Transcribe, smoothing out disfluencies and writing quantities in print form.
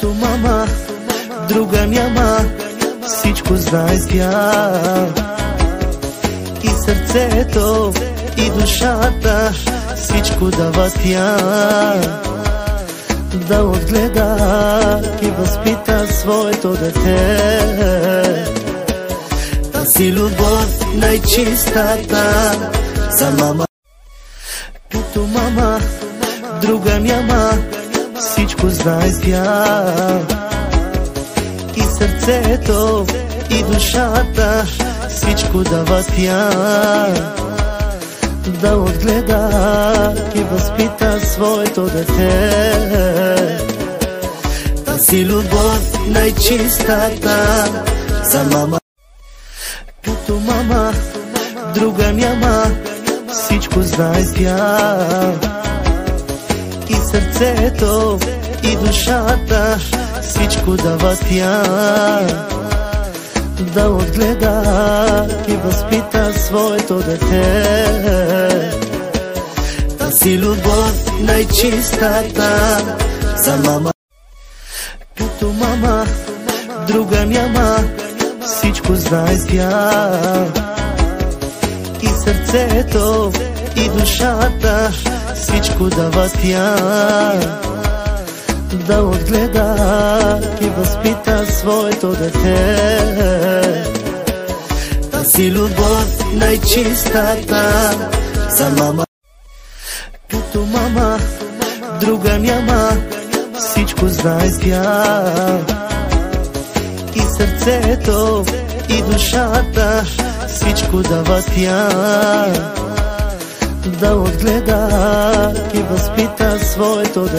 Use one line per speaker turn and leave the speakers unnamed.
Като мама, друга няма, всичко знае тя. И сърцето, и душата, всичко дава тя. Да отгледа и възпита своето дете. Тази любов най-чистата за мама. Като мама, друга няма, всичко знае тя. И сърцето, и душата, всичко дава тя. Да отгледа и възпита своето дете. Тази любов най-чистата за мама. Като мама, друга няма, всичко знае тя. И сърцето, и душата, всичко дава тя. Да отгледа и възпита своето дете. Тази любов най-чистата за мама. Като мама, друга няма, всичко знае тя. И сърцето, и душата, всичко дава тя. Да отгледа и възпита своето дете. Тази любов най-чистата за мама. Като мама, друга няма, всичко знае тя. И сърцето, и душата, всичко дава тя. Да отгледа и възпита своето дете.